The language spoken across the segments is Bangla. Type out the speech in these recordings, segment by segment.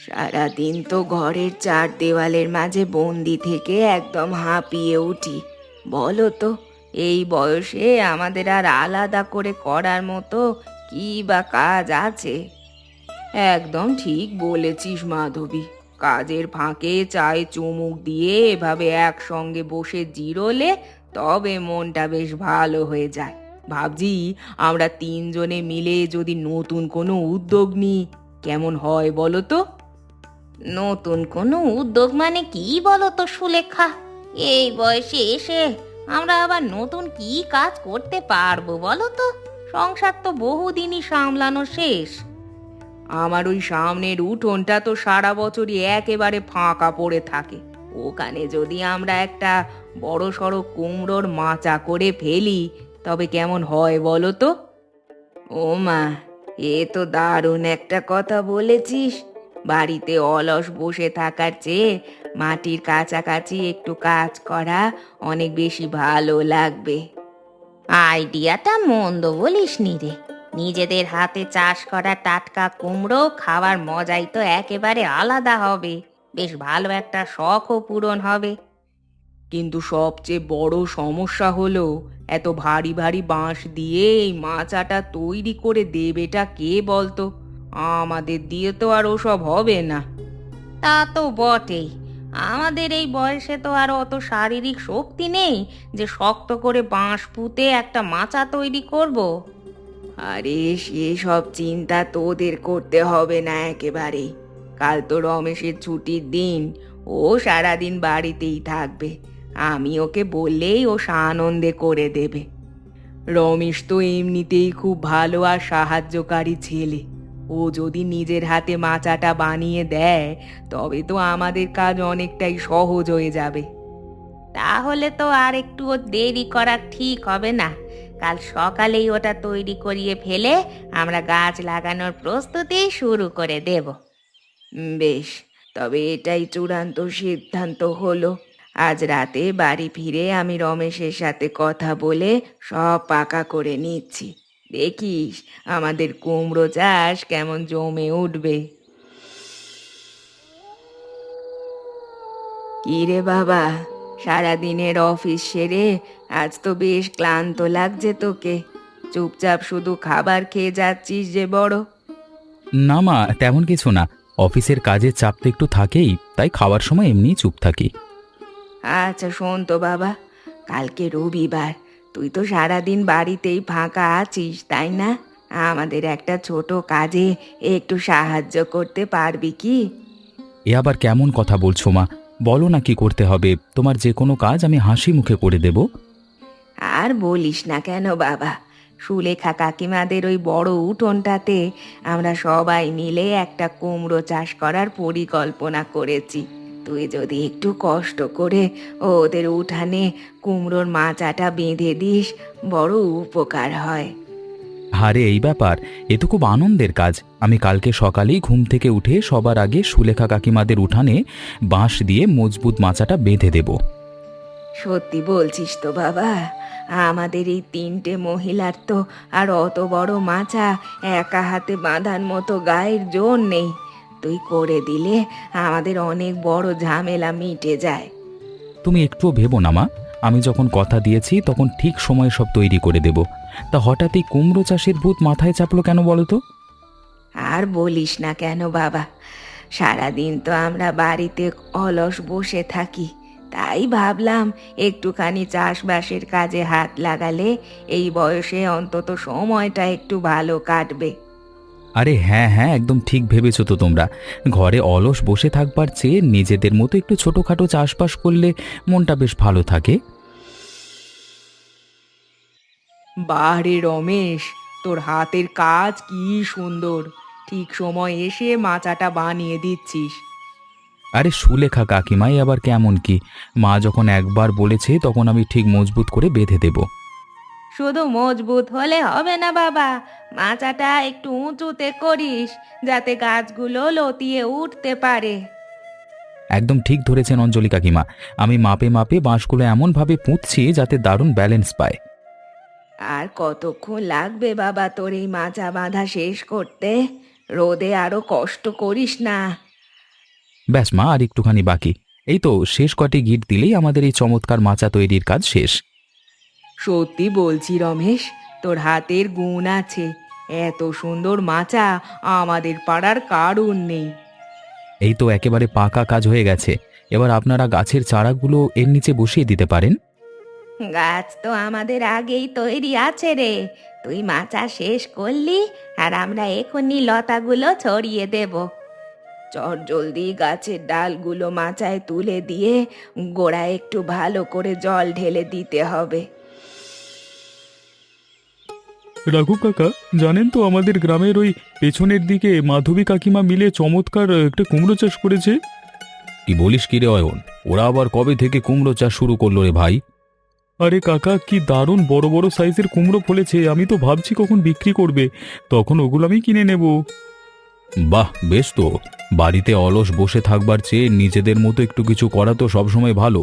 সারাদিন তো ঘরের চার দেওয়ালের মাঝে বন্দি থেকে একদম হাঁপিয়ে উঠি। বলো তো, এই বয়সে আমাদের আর আলাদা করে করার মতো কি বা কাজ আছে? একদম ঠিক বলেছিস মাধবী। কাজের ফাঁকে চায়ে চুমুক দিয়ে এভাবে একসঙ্গে বসে জিরোলে তবে মনটা বেশ ভালো হয়ে যায়। ভাবছি আমরা তিনজনে মিলে যদি নতুন কোনো উদ্যোগ নিই, কেমন হয় বলো তো? নতুন কোনো উদ্যোগ মানে কি বলো তো সুলেখা? এই বয়সে এসে আমরা আবার নতুন কি কাজ করতে পারবো বলো তো? সংসার তো বহুদিনই সামলানো শেষ। আমার ওই সামনের উঠোনটা তো সারা বছরই একেবারে ফাঁকা পড়ে থাকে। ওখানে যদি আমরা একটা বড় সড়ো কুমড়োর মাচা করে ফেলি, তবে কেমন হয় বলো তো? ও মা, এ তো দারুণ একটা কথা বলেছিস। বাড়িতে অলস বসে থাকার চেয়ে মাটির কাছাকাছি একটু কাজ করা অনেক বেশি ভালো লাগবে। আইডিয়াটা মন্দ বলিসনি রে। নিজেদের হাতে চাষ করা টাটকা কুমড়ো খাওয়ার মজাই তো একেবারে আলাদা হবে। বেশ ভালো একটা শখও পূরণ হবে। কিন্তু সবচেয়ে বড় সমস্যা হলো, এত ভারী ভারী বাঁশ দিয়ে এই মাচাটা তৈরি করে দেবেটা কে বলতো? আমাদের দিয়ে তো আর ওসব হবে না। তা তো বটেই। আমাদের এই বয়সে তো আর অত শারীরিক শক্তি নেই যে শক্ত করে বাঁশ পুঁতে একটা মাচা তৈরি করব। আরে সেসব চিন্তা তোদের করতে হবে না একেবারেই। কাল তো রমেশের ছুটির দিন, ও সারাদিন বাড়িতেই থাকবে। আমি ওকে বললেই ও সানন্দে করে দেবে। রমেশ তো এমনিতেই খুব ভালো আর সাহায্যকারী ছেলে। ও যদি নিজের হাতে মাচাটা বানিয়ে দেয়, তবে তো আমাদের কাজ অনেকটাই সহজ হয়ে যাবে। তাহলে তো আর একটুও দেরি করা ঠিক হবে না। কাল সকালেই ওটা তৈরি করিয়ে ফেলে আমরা গাছ লাগানোর প্রস্তুতি শুরু করে দেব। বেশ, তবে এটাই চূড়ান্ত সিদ্ধান্ত হলো। আজ রাতে বাড়ি ফিরে আমি রমেশের সাথে কথা বলে সব পাকা করে নিচ্ছি। দেখিস আমাদের কুমড়ো চাষ কেমন জমে উঠবে। কি রে বাবা, সারাদিনের অফিস সেরে আজ তো বেশ ক্লান্ত লাগছে তোকে। চুপচাপ শুধু খাবার খেয়ে যাচ্ছিস যে বড়। না মা, তেমন কিছু না। অফিসের কাজের চাপ তো একটু থাকেই, তাই খাওয়ার সময় এমনিই চুপ থাকি। আচ্ছা শোন তো বাবা, কালকে রবিবার, তুই তো সারাদিন বাড়িতেই ফাঁকা আছিস তাই না? আমাদের একটা ছোট কাজে একটু সাহায্য করতে পারবি কি? এ আবার কেমন কথা বলছো মা? বলো না কি করতে হবে। তোমার যে কোনো কাজ আমি হাসি মুখে করে দেব। আর বলিস না কেন বাবা, সুলেখা কাকিমাদের ওই বড় উঠোনটাতে আমরা সবাই মিলে একটা কুমড়ো চাষ করার পরিকল্পনা করেছি। তুই যদি একটু কষ্ট করে ওদের উঠানে কুমড়োর মাচাটা বেঁধে দিস, বড় উপকার হয়। আরে এই ব্যাপার, এ তো খুব আনন্দের কাজ। আমি কালকে সকালেই ঘুম থেকে উঠে সবার আগে সুলেখা কাকিমাদের উঠানে বাঁশ দিয়ে মজবুত মাচাটা বেঁধে দেব। সত্যি বলছিস তো বাবা? আমাদের এই তিনটে মহিলার তো আর অত বড় মাচা একা হাতে বাঁধার মতো গায়ের জোর নেই। তুই করে দিলে আমাদের অনেক বড় ঝামেলা মিটে যায়। তুমি একটুও ভেবো না মা, আমি যখন কথা দিয়েছি তখন ঠিক সময়ে সব তৈরি করে দেব। তা হঠাৎ এই কুমড়ো চাষের ভূত মাথায় চাপলো কেন বলো তো? আর বলিস না কেন বাবা, সারাদিন তো আমরা বাড়িতে অলস বসে থাকি। তাই ভাবলাম একটুখানি চাষবাসের কাজে হাত লাগালে এই বয়সে অন্তত সময়টা একটু ভালো কাটবে। আরে হ্যাঁ হ্যাঁ, একদম ঠিক ভেবেছো তো তোমরা। ঘরে অলস বসে থাকবার চেয়ে নিজেদের মতো একটু ছোটোখাটো চাষবাস করলে মনটা বেশ ভালো থাকে। বাহ রে রমেশ, তোর হাতের কাজ কি সুন্দর! ঠিক সময় এসে মাচাটা বানিয়ে দিচ্ছিস। আরে সুলেখা কাকিমাই আবার কেমন কি? মা যখন একবার বলেছে তখন আমি ঠিক মজবুত করে বেঁধে দেব। শুধু মজবুত হলে হবে না বাবা, মাচাটা একটু উঁচুতে করিস, যাতে গাছগুলো লতিয়ে উঠতে পারে। একদম ঠিক ধরেছেন অঞ্জলি কাকিমা। আমি মাপে মাপে বাঁশগুলো এমনভাবে পুঁতছি যাতে দারুণ ব্যালেন্স পায়। আর কতক্ষণ লাগবে বাবা তোর এই মাচা বাঁধা শেষ করতে? রোদে আরো কষ্ট করিস না। ব্যাস মা, আর একটুখানি বাকি। এই তো শেষ কটি গিট দিলেই আমাদের এই চমৎকার মাচা তৈরির কাজ শেষ। সত্যি বলছি রমেশ, তোর হাতের গুণ আছে। এত সুন্দর মাচা আমাদের পাড়ার কারুর নেই। এই তো একেবারে পাকা কাজ হয়ে গেছে। এবার আপনারা গাছের চারাগুলো এর নিচে বসিয়ে দিতে পারেন। গাছ তো আমাদের আগেই তৈরি আছে রে। তুই মাচা শেষ করলি আর আমরা এখনই লতাগুলো ছড়িয়ে দেব। চট জলদি গাছের ডালগুলো মাচায় তুলে দিয়ে গোড়ায় একটু ভালো করে জল ঢেলে দিতে হবে। রাঘু কাকা, জানেন তো আমাদের গ্রামের ওই পেছনের দিকে মাধবী কাকিমা মিলে চমৎকার একটা কুমড়ো চাষ করেছে। কি বলিস কি রে অয়ন? ওরা আবার কবে থেকে কুমড়ো চাষ শুরু করলো রে ভাই? আরে কাকা, কি দারুণ বড় বড় সাইজের কুমড়ো ফলেছে। আমি তো ভাবছি কখন বিক্রি করবে, তখন ওগুলো আমি কিনে নেব। বাহ, বেশ তো। বাড়িতে অলস বসে থাকবার চেয়ে নিজেদের মতো একটু কিছু করা তো সবসময় ভালো।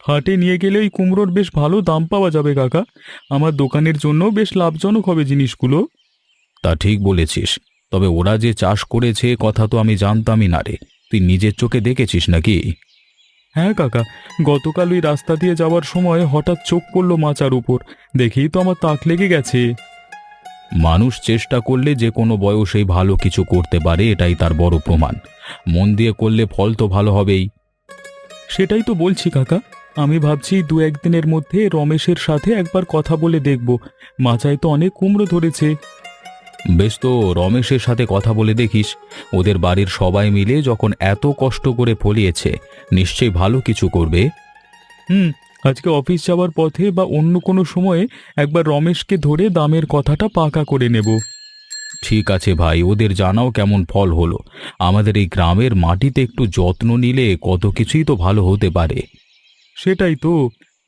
হাটে নিয়ে গেলে ওই কুমড়োর বেশ ভালো দাম পাওয়া যাবে কাকা। আমার দোকানের জন্য বেশ লাভজনক হবে জিনিসগুলো। তা ঠিক বলেছিস। তবে ওরা যে চাষ করেছে কথা তো আমি জানতামই না রে। তুই নিজের চোখে দেখেছিস নাকি? হ্যাঁ কাকা, গতকাল ওই রাস্তা দিয়ে যাওয়ার সময় হঠাৎ চোখ পড়ল মাচার উপর, দেখেই তো আমার তাক লেগে গেছে। মানুষ চেষ্টা করলে যে কোনো বয়সেই ভালো কিছু করতে পারে, এটাই তার বড় প্রমাণ। মন দিয়ে করলে ফল তো ভালো হবেই। সেটাই তো বলছি কাকা, আমি ভাবছি দু একদিনের মধ্যে রমেশের সাথে একবার কথা বলে দেখব। মাচায় তো অনেক কুমড়ো ধরেছে। বেশ তো, রমেশের সাথে কথা বলে দেখিস। ওদের বাড়ির সবাই মিলে যখন এত কষ্ট করে ফলিয়েছে, নিশ্চয়ই ভালো কিছু করবে। হুম, আজকে অফিস যাওয়ার পথে বা অন্য কোনো সময়ে একবার রমেশকে ধরে দামের কথাটা পাকা করে নেব। ঠিক আছে ভাই, ওদের জানাও কেমন ফল হলো। আমাদের এই গ্রামের মাটিতে একটু যত্ন নিলে কত কিছুই তো ভালো হতে পারে। সেটাই তো।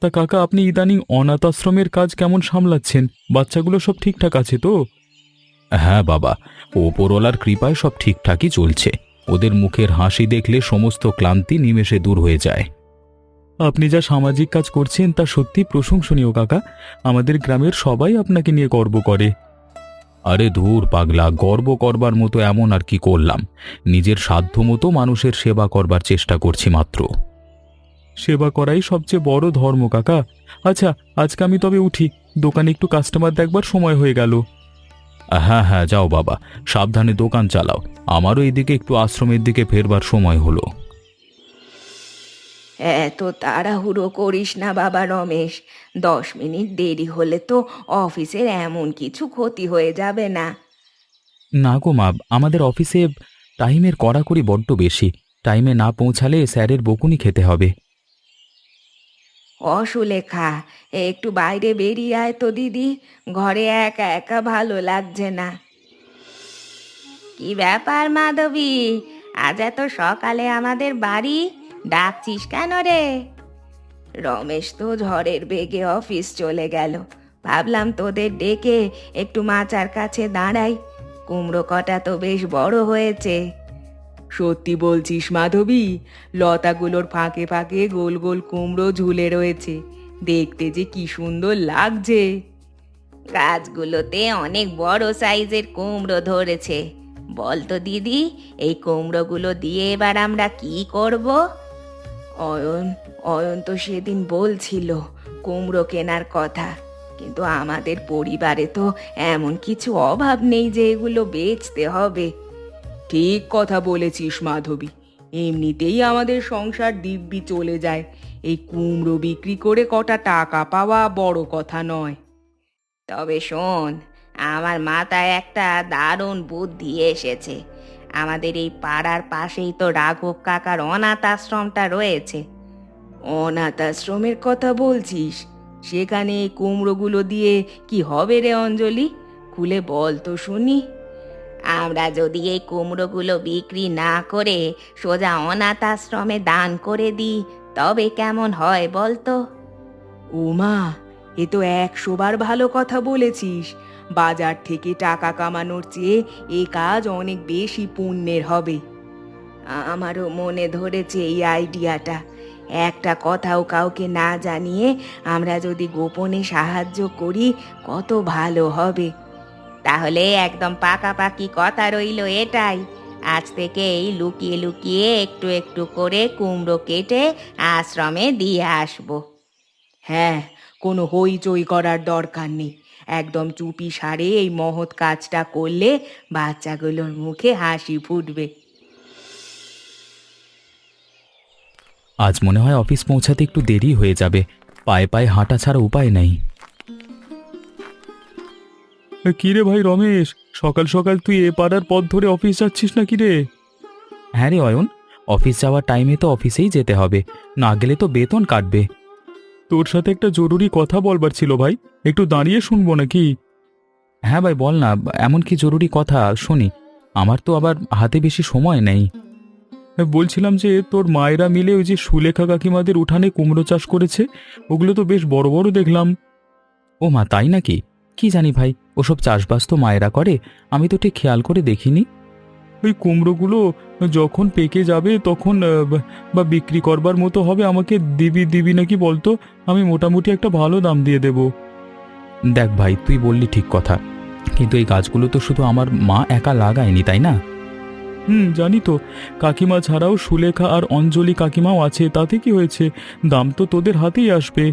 তা কাকা, আপনি ইদানিং অনাথ আশ্রমের কাজ কেমন সামলাচ্ছেন? বাচ্চাগুলো সব ঠিকঠাক আছে তো? হ্যাঁ বাবা, ওপরওয়ালার কৃপায় সব ঠিকঠাকই চলছে। ওদের মুখের হাসি দেখলে সমস্ত ক্লান্তি নিমেষে দূর হয়ে যায়। আপনি যা সামাজিক কাজ করছেন তা সত্যি প্রশংসনীয় কাকা। আমাদের গ্রামের সবাই আপনাকে নিয়ে গর্ব করে। আরে ধুর পাগলা, গর্ব করবার মতো এমন আর কি করলাম? নিজের সাধ্য মতো মানুষের সেবা করবার চেষ্টা করছি মাত্র। সেবা করাই সবচেয়ে বড় ধর্ম কাকা। আচ্ছা, আজকে আমি তবে উঠি, দোকানে একটু কাস্টমার দেখবার সময় হয়ে গেল। হ্যাঁ হ্যাঁ, যাও বাবা, সাবধানে দোকান চালাও। আমারও এইদিকে একটু আশ্রমের দিকে ফেরবার সময় হলো। এত তাড়াহুড়ো করিস না বাবা রমেশ। 10 মিনিট দেরি হলে তো অফিসের এমন কিছু ক্ষতি হয়ে যাবে না। না গো মা, আমাদের অফিসে টাইমের কড়াকড়ি বড্ড বেশি। টাইমে না পৌঁছালে স্যারের বকুনি খেতে হবে। অসুলেখা, একটু বাইরে বেরিয়ে আয় তো দিদি। ঘরে একা একা ভালো লাগছে না। কি ব্যাপার মাধবী, আজ এত সকালে আমাদের বাড়ি? ডাকছিস কেন রে? রমেশ তো ঝড়ের বেগে অফিস চলে গেল। ভাবলাম তোদের ডেকে একটু মাচার কাছে দাঁড়াই। কুমড়ো কটা তো বেশ বড় হয়েছে। সত্যি বলছিস মাধবী? লতাগুলোর ফাঁকে ফাঁকে গোল গোল কুমড়ো ঝুলে রয়েছে। দেখতে যে কি সুন্দর লাগছে। গাছগুলোতে অনেক বড় সাইজের কুমড়ো ধরেছে। বল তো দিদি, এই কুমড়োগুলো দিয়ে এবার আমরা কি করব? অয়ন অয়ন তো সেদিন বলছিল কুমড়ো কেনার কথা, কিন্তু আমাদের পরিবারে তো এমন কিছু অভাব নেই যে এগুলো বেচতে হবে। ঠিক কথা বলেছিস মাধবী। এমনিতেই আমাদের সংসার দিব্যি চলে যায়। এই কুমড়ো বিক্রি করে কটা টাকা পাওয়া বড় কথা নয়। তবে শোন, আমার মাথায় একটা দারুণ বুদ্ধি এসেছে। আমাদের এই পাড়ার পাশেই তো রাঘব কাকার অনাথ আশ্রমটা রয়েছে। অনাথ আশ্রমের কথা বলছিস? সেখানে এই কুমড়োগুলো দিয়ে কি হবে রে অঞ্জলি? খুলে বল তো শুনি। আমরা যদি এই কুমড়োগুলো বিক্রি না করে সোজা অনাথ আশ্রমে দান করে দিই, তবে কেমন হয় বলতো? ওমা, এ তো 100 বার ভালো কথা বলেছিস। বাজার থেকে টাকা কামানোর চেয়ে এ কাজ অনেক বেশি পুণ্যের হবে। আমারও মনে ধরেছে এই আইডিয়াটা। একটা কথাও কাউকে না জানিয়ে আমরা যদি গোপনে সাহায্য করি, কত ভালো হবে। তাহলে একদম পাকাপাকি কথা রইলো এটাই। আজ থেকে এই লুকিয়ে লুকিয়ে একটু একটু করে কুমড়ো কেটে আশ্রমে দিয়ে আসবো। হ্যাঁ, কোনো হইচই করার দরকার নেই। একদম চুপি সারে এই মহৎ কাজটা করলে বাচ্চাগুলোর মুখে হাসি ফুটবে। আজ মনে হয় অফিস পৌঁছাতে একটু দেরি হয়ে যাবে। পায়ে পায়ে হাঁটা ছাড়া উপায় নেই। কি রে ভাই রমেশ, সকাল সকাল তুই এ পাড়ার পথ ধরে অফিস যাচ্ছিস না কি রে? হ্যাঁ রে অয়ন, অফিস যাওয়ার টাইমে তো অফিসেই যেতে হবে, না গেলে তো বেতন কাটবে। তোর সাথে একটা জরুরি কথা বলবার ছিল ভাই, একটু দাঁড়িয়ে শুনবো নাকি? হ্যাঁ ভাই বল না, এমন কি জরুরি কথা শুনি। আমার তো আবার হাতে বেশি সময় নেই। বলছিলাম যে তোর মায়েরা মিলে ওই যে সুলেখা কাকিমাদের উঠানে কুমড়ো চাষ করেছে, ওগুলো তো বেশ বড় বড় দেখলাম। ও মা, তাই নাকি? কি জানি ভাই, ওসব চাষবাস তো মায়েরা করে, আমি তো ঠিক খেয়াল করে দেখিনি। ওই কুমড়োগুলো যখন পেকে যাবে তখন বা বিক্রি করবার মতো হবে, আমাকে দিবি নাকি বলতো? আমি মোটামুটি একটা ভালো দাম দিয়ে দেব। দেখ ভাই, তুই বললি ঠিক কথা, কিন্তু এই গাছগুলো তো শুধু আমার মা একা লাগায়নি, তাই না? জানি তো। কাকিমা ছাড়াও সুলেখা আর অঞ্জলি কাকিমাও আছে, তাতে কি হয়েছে? দাম তো তোদের হাতেই আসবে।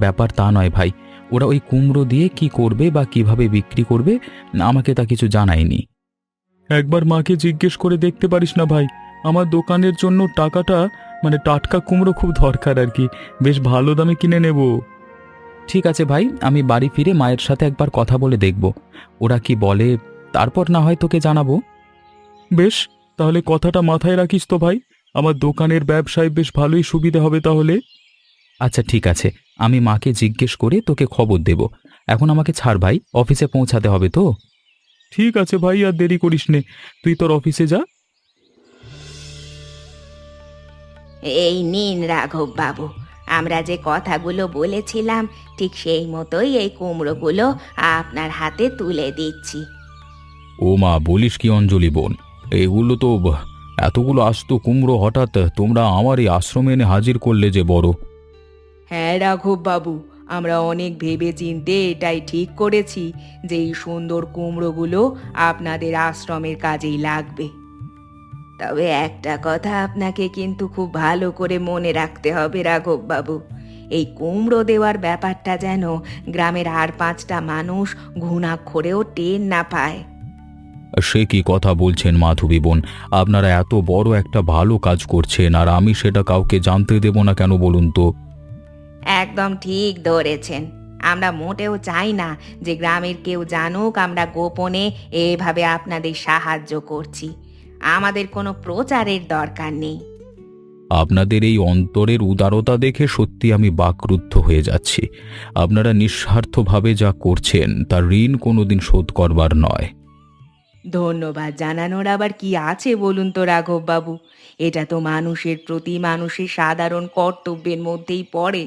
ব্যাপার তা নয় ভাই। ওরা ওই কুমড়ো দিয়ে কি করবে বা কিভাবে বিক্রি করবে, আমাকে তা কিছু জানায়নি। একবার মাকে জিজ্ঞেস করে দেখতে পারিস না ভাই? আমার দোকানের জন্য টাকাটা, মানে টাটকা কুমড়ো খুব দরকার আর কি, বেশ ভালো দামে কিনে নেব। ঠিক আছে ভাই, আমি বাড়ি ফিরে মায়ের সাথে একবার কথা বলে দেখব, ওরা কি বলে, তারপর না হয় তোকে জানাবো। বেশ, তাহলে কথাটা মাথায় রাখিস তো ভাই, আমার দোকানের ব্যবসায় বেশ ভালোই সুবিধা হবে তাহলে। আচ্ছা ঠিক আছে, আমি মাকে জিজ্ঞেস করে তোকে খবর দেব। এখন আমাকে ছাড় ভাই, অফিসে পৌঁছাতে হবে তো। ঠিক আছে ভাই, আর দেরি করিস নে, তুই তোর অফিসে যা। এই নিন রাঘব বাবু, আমরা যে কথাগুলো বলেছিলাম ঠিক সেই মতোই এই কুমড়োগুলো আপনার হাতে তুলে দিচ্ছি। ও মা, বলিস কি অঞ্জলি বোন, এগুলো তো এতগুলো আস্ত কুমড়ো হঠাৎ তোমরা আমার এই আশ্রমে এনে হাজির করলে যে বড়। হ্যাঁ রাঘব বাবু, আমরা অনেক ভেবে চিন্তে এটাই ঠিক করেছি যে এই সুন্দর কুমড়োগুলো আপনাদের আশ্রমের কাজেই লাগবে। তবে একটা কথা আপনাকে কিন্তু খুব ভালো করে মনে রাখতে হবে রাঘব বাবু, এই কুমড়ো দেওয়ার ব্যাপারটা যেন গ্রামের আর 5টা মানুষ ঘুণাক্ষরেও টের না পায়। সে কি কথা বলছেন মাধবী বোন, আপনারা এত বড় একটা ভালো কাজ করছেন আর আমি সেটা কাউকে জানতে দেব না কেন বলুন তো? একদম ঠিক ধরেছেন। আমরা মোটেও চাই না যে গ্রামের কেউ জানুক আমরা গোপনে এভাবে আপনাদের সাহায্য করছি। আমাদের কোনো প্রচারের দরকার নেই। আপনাদের এই অন্তরের উদারতা দেখে সত্যি আমি বাকরুদ্ধ হয়ে যাচ্ছি। আপনারা নিঃস্বার্থভাবে যা করছেন তার ঋণ কোনোদিন শোধ করবার নয়। ধন্যবাদ জানানোর আবার কি আছে বলুন তো রাঘব বাবু, এটা তো মানুষের প্রতি মানুষের সাধারণ কর্তব্যের মধ্যেই পড়ে।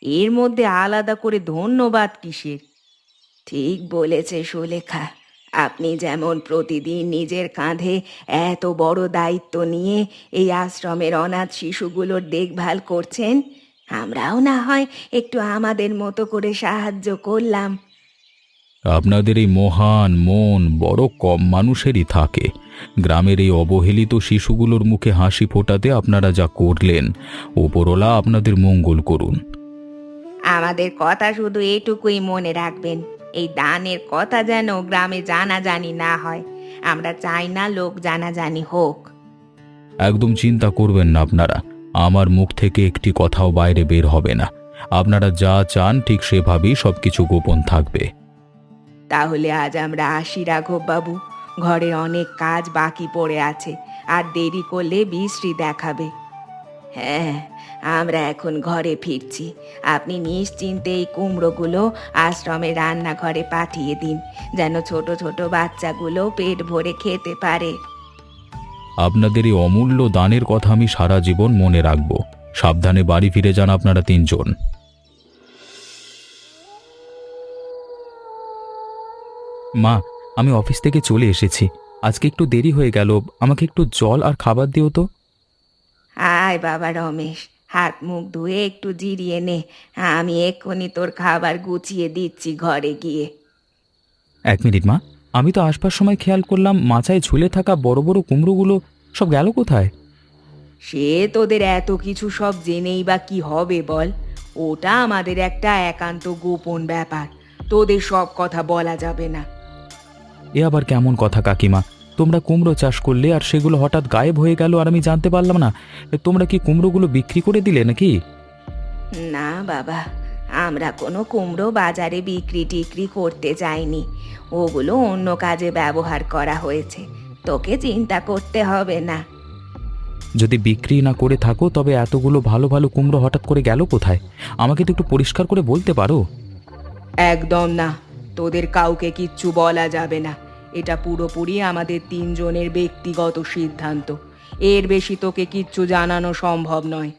এর মধ্যে আলাদা করে ধন্যবাদ কিসের? ঠিক বলেছে সুলেখা, আপনি যেমন প্রতিদিন নিজের কাঁধে এত বড় দায়িত্ব নিয়ে এই আশ্রমের অনাথ শিশুগুলোর দেখভাল করছেন, আমরাও না হয় একটু আমাদের মতো করে সাহায্য করলাম। আপনাদের এই মহান মন বড় কম মানুষেরই থাকে। গ্রামের এই অবহেলিত শিশুগুলোর মুখে হাসি ফোটাতে আপনারা যা করলেন, ওপরওয়ালা আপনাদের মঙ্গল করুন। আমাদের কথা শুধু এটুকুই মনে রাখবেন, এই দানের কথা যেন গ্রামে জানাজানি না হয়। আমরা চাই না লোক জানাজানি হোক। একদম চিন্তা করবেন না আপনারা, আমার মুখ থেকে একটি কথাও বাইরে বের হবে না। আপনারা যা চান ঠিক সেভাবেই সবকিছু গোপন থাকবে। তাহলে আজ আমরা আসি রাঘব বাবু, ঘরে অনেক কাজ বাকি পড়ে আছে, আর দেরি করলে বৃষ্টি দেখাবে। হ্যাঁ, আমরা এখন ঘরে ফিরছি। আপনি নিশ্চিন্তে এই কুমড়োগুলো আশ্রমে রান্নাঘরে পাঠিয়ে দিন, যেন ছোট ছোট বাচ্চাগুলো পেট ভরে খেতে পারে। আপনাদের এই অমূল্য দানের কথা আমি সারা জীবন মনে রাখব। সাবধানে বাড়ি ফিরে যান আপনারা তিনজন। মা, আমি অফিস থেকে চলে এসেছি। আজকে একটু দেরি হয়ে গেল, আমাকে একটু জল আর খাবার দিও তো। আয় বাবা রমেশ, হাত মুখ ধুয়ে একটু জিরিয়ে নে। আমি এক্ষুনি তোর খাবার গুছিয়ে দিচ্ছি ঘরে গিয়ে। 1 মিনিট মা, আমি তো আসবার সময় খেয়াল করলাম মাচায় ঝুলে থাকা বড় বড় কুমড়োগুলো সব গেল কোথায়? সে তোদের এত কিছু সব জেনেই বা কি হবে বল? ওটা আমাদের একটা একান্ত গোপন ব্যাপার, তোদের সব কথা বলা যাবে না। এ আবার কেমন কথা কাকিমা? তোমরা কুমড়ো চাষ করলে আর সেগুলো হঠাৎ গায়েব হয়ে গেল আর আমি জানতে পারলাম না। তোমরা কি কুমড়োগুলো বিক্রি করে দিলে নাকি? না বাবা, আমরা কোনো কুমড়ো বাজারে বিক্রি টিক্রি করতে যাইনি। ওগুলো অন্য কাজে ব্যবহার করা হয়েছে, তোকে চিন্তা করতে হবে না। যদি বিক্রি না করে থাকো তবে এতগুলো ভালো ভালো কুমড়ো হঠাৎ করে গেল কোথায়? আমাকে তো একটু পরিষ্কার করে বলতে পারো। একদম না, তোদের কাউকে কিচ্ছু বলা যাবে না। এটা পুরোপুরি আমাদের তিনজনের ব্যক্তিগত সিদ্ধান্ত। এর বেশি তোকে কিচ্ছু জানানো সম্ভব নয়।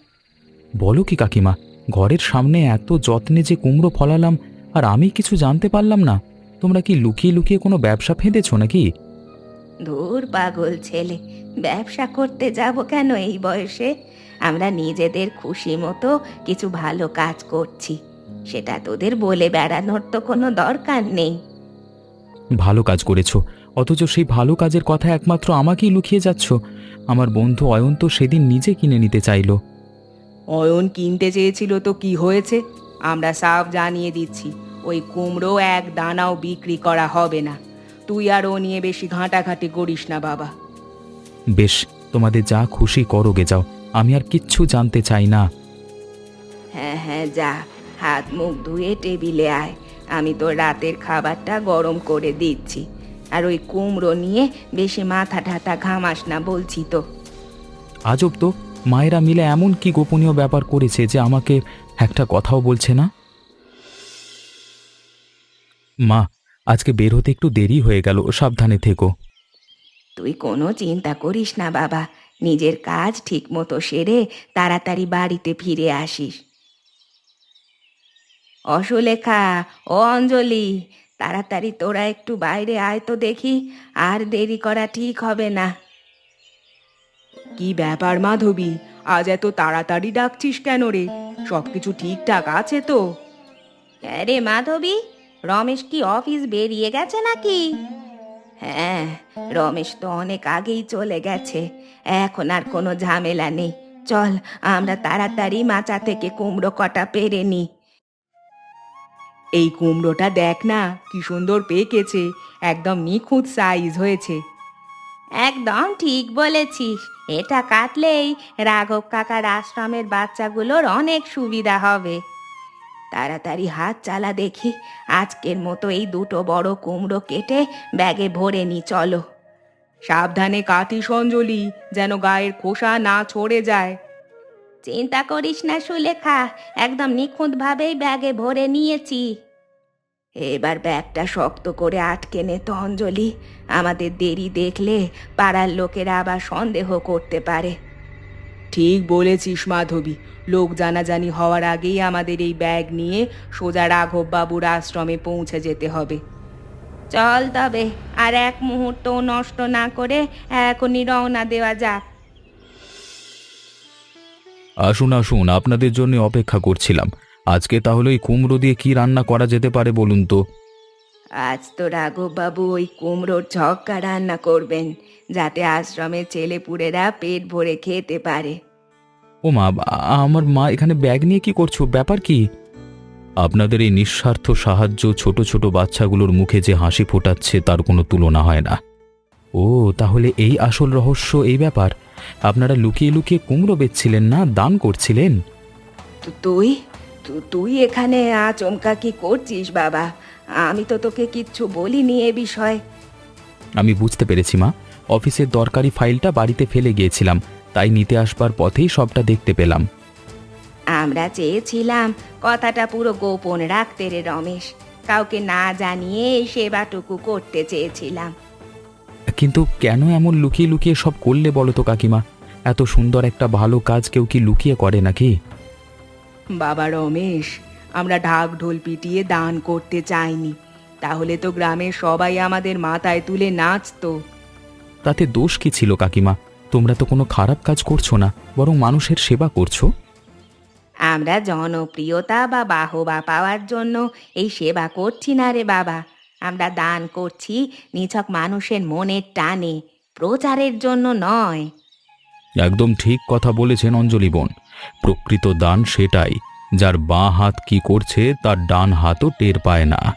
বলো কি কাকিমা, ঘরের সামনে এত যত্নে যে কুমড়ো ফলালাম আর আমি কিছু জানতে পারলাম না? তোমরা কি লুকিয়ে লুকিয়ে কোনো ব্যবসা ফেঁদেছো নাকি? ধুর পাগল ছেলে, ব্যবসা করতে যাব কেন এই বয়সে? আমরা নিজেদের খুশি মতো কিছু ভালো কাজ করছি, সেটা তোদের বলে বেড়ানোর তো কোনো দরকার নেই। ভালো কাজ করেছো, অথচ সেই ভালো কাজের কথা একমাত্র আমাকেই লুকিয়ে যাচ্ছ। আমার বন্ধু অয়ন তো সেদিন নিজে কিনে নিতে চাইলো। অয়ন কিনতে চেয়েছিল তো কি হয়েছে? আমরা সাফ জানিয়ে দিচ্ছি, ওই কুমড়ো এক দানাও বিক্রি করা হবে না। তুই আর ও নিয়ে বেশি ঘাঁটাঘাঁটি করিস না বাবা। বেশ, তোমাদের যা খুশি করো গে যাও, আমি আর কিচ্ছু জানতে চাই না। হ্যাঁ হ্যাঁ, যা, হাত মুখ ধুয়ে টেবিলে আয়। আমি তো রাতের খাবারটা গরম করে দিচ্ছি। আর ওই কুমড়ো নিয়ে বেশি মাথা ঠাতা ঘামাস না বলছি তো। আজব তো, মায়েরা মিলে এমন কি গোপনীয় ব্যাপার করেছে যে আমাকে একটা কথাও বলছে না? মা, আজকে বের হতে একটু দেরি হয়ে গেল, সাবধানে থেকো। তুই কোনো চিন্তা করিস না বাবা, নিজের কাজ ঠিক মতো সেরে তাড়াতাড়ি বাড়িতে ফিরে আসিস। অসুলেখা, ও অঞ্জলি, তাড়াতাড়ি তোরা একটু বাইরে আয় তো দেখি, আর দেরি করা ঠিক হবে না। কি ব্যাপার মাধবী, আজ এত তাড়াতাড়ি ডাকছিস কেন রে? সবকিছু ঠিকঠাক আছে তো? আরে মাধবী, রমেশ কি অফিস বেরিয়ে গেছে নাকি? হ্যাঁ, রমেশ তো অনেক আগেই চলে গেছে, এখন আর কোনো ঝামেলা নেই। চল, আমরা তাড়াতাড়ি মাচা থেকে কুমড়ো কটা পেরে নি। এই কুমড়োটা দেখ না, কি সুন্দর পেকেছে, একদম নিখুঁত সাইজ হয়েছে। একদম ঠিক বলেছিস, এটা কাটলেই রাঘব কাকার আশ্রমের বাচ্চাগুলোর অনেক সুবিধা হবে। তাড়াতাড়ি হাত চালা দেখি, আজকের মতো এই দুটো বড় কুমড়ো কেটে ব্যাগে ভরে নি, চলো। সাবধানে কাটিস অঞ্জলি, যেন গায়ের খোসা না ছড়ে যায়। চিন্তা করিস না সুলেখা, একদম নিখুঁতভাবেই ব্যাগে ভরে নিয়েছি। এবার ব্যাগটা শক্ত করে আটকে নে তো অঞ্জলি, আমাদের দেরি দেখলে পাড়ার লোকেরা আবার সন্দেহ করতে পারে। ঠিক বলেছিস মাধবী, লোক জানাজানি হওয়ার আগেই আমাদের এই ব্যাগ নিয়ে সোজা রাঘব বাবুর আশ্রমে পৌঁছে যেতে হবে। চল তবে, আর এক মুহূর্ত নষ্ট না করে এখনই রওনা দেওয়া যাক। আসুন আসুন, আপনাদের জন্য অপেক্ষা করছিলাম। আজকে তাহলে ওই কুমড়ো দিয়ে কি রান্না করা যেতে পারে বলুন তো? আজ তো রাঘব বাবু ওই কুমড়োর ঝক্কা রান্না করবেন, যাতে আশ্রমের ছেলেপুলেরা পেট ভরে খেতে পারে। ও মা, আমার মা এখানে ব্যাগ নিয়ে কি করছো? ব্যাপার কি? আপনাদের এই নিঃস্বার্থ সাহায্য ছোট ছোট বাচ্চাগুলোর মুখে যে হাসি ফোটাচ্ছে তার কোনো তুলনা হয় না। ও, তাহলে এই আসল রহস্য, এই ব্যাপার। আপনারা লুকিয়ে লুকিয়ে কুমড়ো বেচছিলেন না, দান করছিলেন? তো তুই তুই এখানে আচমকা কি করছিস বাবা? আমি তো তোকে কিচ্ছু বলিনি এ বিষয়ে। আমি বুঝতে পেরেছি মা, অফিসের দরকারি ফাইলটা বাড়িতে ফেলে গিয়েছিলাম, তাই নিতে আসবার পথেই সবটা দেখতে পেলাম। আমরা চেয়েছিলাম কথাটা পুরো গোপন রাখতে রে রমেশ, কাউকে না জানিয়ে এই সেবাটুকু করতে চেয়েছিলাম। কিন্তু কেন এমন লুকিয়ে লুকিয়ে সব করলে বলো তো কাকিমা? এত সুন্দর একটা ভালো কাজ কেউ কি লুকিয়ে করে নাকি? বাবা রমেশ, আমরা ঢাক ঢোল পিটিয়ে দান করতে চাইনি, তাহলে তো গ্রামের সবাই আমাদের মাথায় তুলে নাচতো। তাতে দোষ কি ছিল কাকিমা? তোমরা তো কোনো খারাপ কাজ করছো না, বরং মানুষের সেবা করছো। আমরা জনপ্রিয়তা বা বাহবা পাওয়ার জন্য এই সেবা করছি না রে বাবা। আমরা দান করছি নিছক মানুষের মনের টানে, প্রচারের জন্য নয়। একদম ঠিক কথা বলেছেন অঞ্জলি বোন। প্রকৃত দান সেটাই, যার বাঁ হাত কি করছে তার ডান হাতও টের পায় না।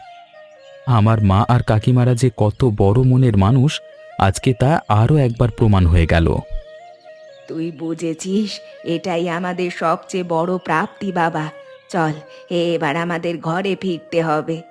আমার মা আর কাকিমারা যে কত বড় মনের মানুষ, আজকে তা আরও একবার প্রমাণ হয়ে গেল। তুই বুঝেছিস, এটাই আমাদের সবচেয়ে বড় প্রাপ্তি বাবা। চল, এবার আমাদের ঘরে ফিরতে হবে।